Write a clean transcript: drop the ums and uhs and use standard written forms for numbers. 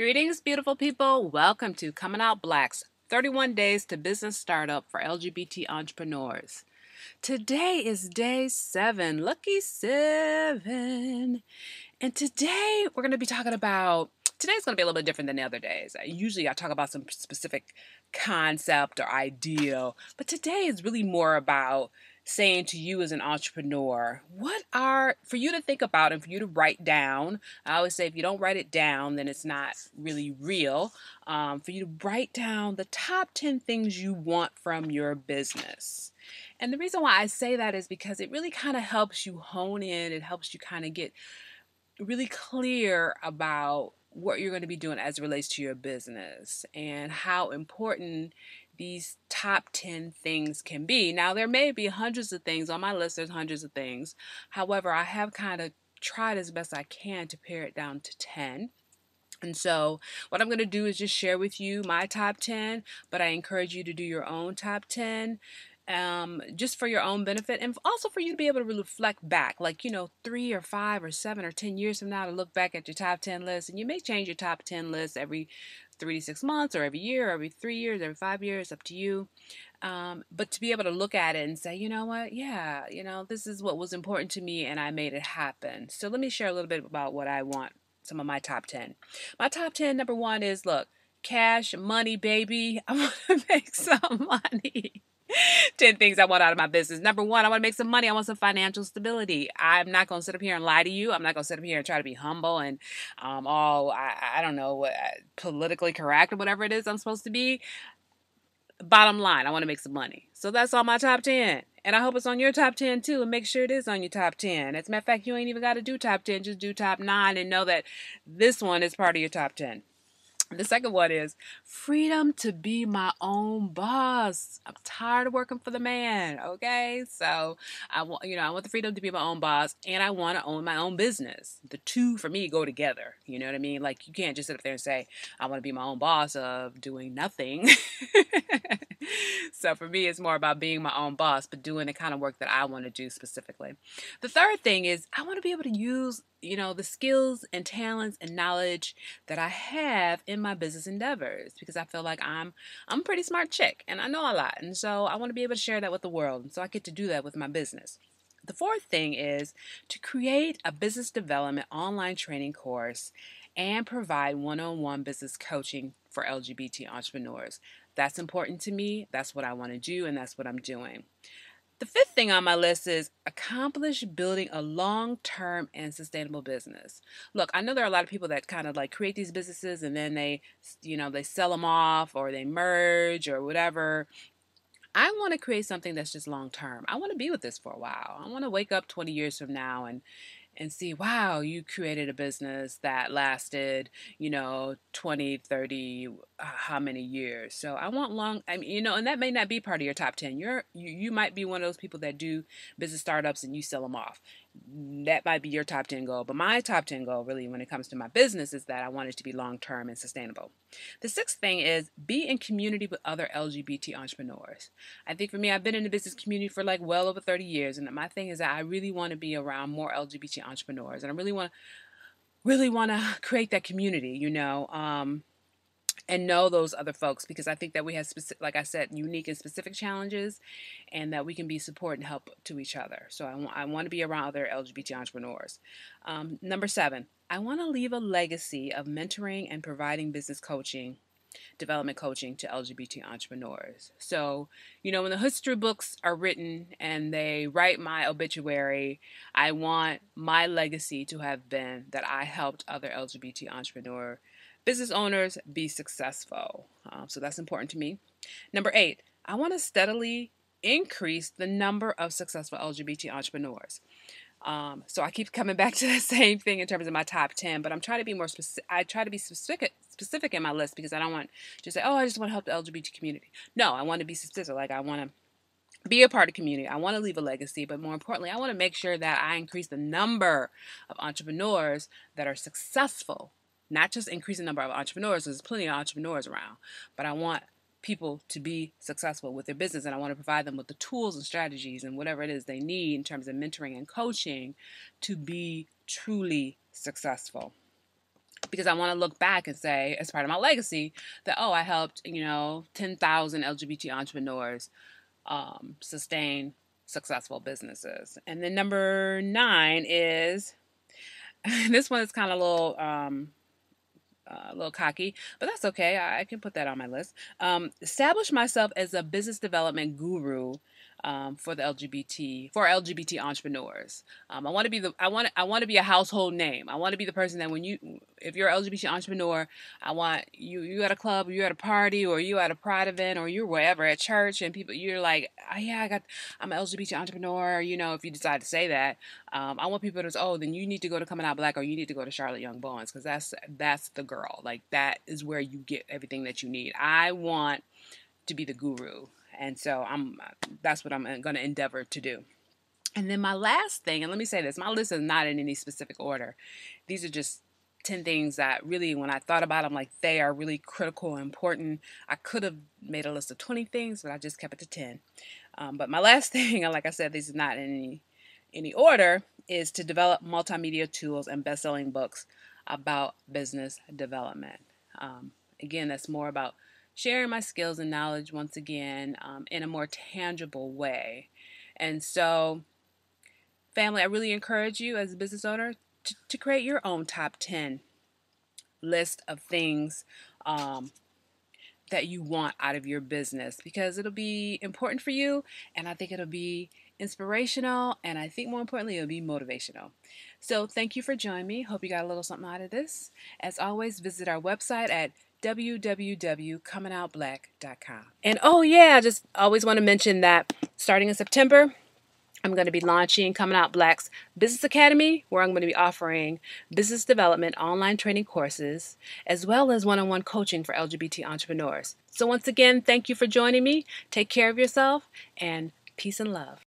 Greetings, beautiful people. Welcome to Coming Out Black's 31 Days to Business Startup for LGBT Entrepreneurs. Today is day 7, lucky 7. And today we're going to be talking about, today's going to be a little bit different than the other days. Usually I talk about some specific concept or idea, but today is really more about saying to you as an entrepreneur, for you to think about and for you to write down. I always say if you don't write it down, then it's not really real. For you to write down the top 10 things you want from your business. And the reason why I say that is because it really kind of helps you hone in. It helps you kind of get really clear about what you're going to be doing as it relates to your business and how important these top 10 things can be. Now, there may be hundreds of things on my list. There's hundreds of things. However, I have kind of tried as best I can to pare it down to 10. And so what I'm going to do is just share with you my top 10, but I encourage you to do your own top 10. Just for your own benefit and also for you to be able to reflect back, like, 3 or 5 or 7 or 10 years from now, to look back at your top 10 list. And you may change your top 10 list every 3 to 6 months or every year, or every 3 years, every 5 years, up to you. But to be able to look at it and say, you know what, yeah, this is what was important to me and I made it happen. So let me share a little bit about what I want, some of my top 10. My top 10, number 1 is, look, cash, money, baby. I want to make some money. 10 things I want out of my business. Number 1, I want to make some money. I want some financial stability. I'm not going to sit up here and lie to you. I'm not going to sit up here and try to be humble and I don't know, what politically correct or whatever it is I'm supposed to be. Bottom line, I want to make some money. So that's on my top 10. And I hope it's on your top 10 too. And make sure it is on your top 10. As a matter of fact, you ain't even got to do top 10. Just do top 9 and know that this one is part of your top 10. The second one is freedom to be my own boss. I'm tired of working for the man. Okay, so I want the freedom to be my own boss, and I want to own my own business. The two for me go together. You know what I mean? Like, you can't just sit up there and say I want to be my own boss of doing nothing. So for me, it's more about being my own boss, but doing the kind of work that I want to do specifically. The third thing is I want to be able to use the skills and talents and knowledge that I have in my business endeavors, because I feel like I'm a pretty smart chick and I know a lot. And so I want to be able to share that with the world. And so I get to do that with my business. The fourth thing is to create a business development online training course and provide one-on-one business coaching for LGBT entrepreneurs. That's important to me. That's what I want to do, and that's what I'm doing. The fifth thing on my list is accomplish building a long-term and sustainable business. Look, I know there are a lot of people that kind of like create these businesses and then they sell them off or they merge or whatever. I want to create something that's just long-term. I want to be with this for a while. I want to wake up 20 years from now and see, wow, you created a business that lasted, 20, 30, how many years. So I want and that may not be part of your top 10. You might be one of those people that do business startups and you sell them off. That might be your top 10 goal. But my top 10 goal, really, when it comes to my business, is that I want it to be long-term and sustainable. The sixth thing is be in community with other LGBT entrepreneurs. I think for me, I've been in the business community for like well over 30 years. And my thing is that I really want to be around more LGBT entrepreneurs. And I really want to create that community, and know those other folks, because I think that we have, like I said, unique and specific challenges, and that we can be support and help to each other. So I want to be around other LGBT entrepreneurs. Number 7, I want to leave a legacy of mentoring and providing business coaching, development coaching to LGBT entrepreneurs. So, when the history books are written and they write my obituary, I want my legacy to have been that I helped other LGBT entrepreneur business owners be successful. So that's important to me. Number 8, I want to steadily increase the number of successful LGBT entrepreneurs. So I keep coming back to the same thing in terms of my top 10, but I'm trying to be more specific. I try to be specific in my list, because I don't want to say, oh, I just want to help the LGBT community. No, I want to be specific. Like, I want to be a part of the community. I want to leave a legacy, but more importantly, I want to make sure that I increase the number of entrepreneurs that are successful. Not just increase the number of entrepreneurs. There's plenty of entrepreneurs around, but I want people to be successful with their business, and I want to provide them with the tools and strategies and whatever it is they need in terms of mentoring and coaching to be truly successful. because I want to look back and say, as part of my legacy, that, oh, I helped, 10,000 LGBT entrepreneurs sustain successful businesses. And then number 9 is, this one is kind of a little cocky, but that's okay. I can put that on my list. Establish myself as a business development guru for LGBT entrepreneurs. I want to be I want to be a household name. I want to be the person that if you're an LGBT entrepreneur, I want you at a club, or you at a party, or you at a pride event, or you're wherever at church, and you're like, oh, yeah, I'm an LGBT entrepreneur. If you decide to say that, I want people to say, oh, then you need to go to Coming Out Black, or you need to go to Charlotte Young Bowens, because that's the girl. Like, that is where you get everything that you need. I want to be the guru. And so that's what I'm going to endeavor to do. And then my last thing, and let me say this, my list is not in any specific order. These are just 10 things that really, when I thought about them, like, they are really critical and important. I could have made a list of 20 things, but I just kept it to 10. But my last thing, and like I said, these are not in any order, is to develop multimedia tools and best-selling books about business development. Again, that's more about sharing my skills and knowledge once again in a more tangible way. And so, family, I really encourage you as a business owner to create your own top 10 list of things that you want out of your business, because it'll be important for you, and I think it'll be inspirational, and I think more importantly, it'll be motivational. So thank you for joining me. Hope you got a little something out of this. As always, visit our website at www.comingoutblack.com. And oh yeah, I just always want to mention that starting in September, I'm going to be launching Coming Out Black's Business Academy, where I'm going to be offering business development online training courses, as well as one-on-one coaching for LGBT entrepreneurs. So once again, thank you for joining me. Take care of yourself, and peace and love.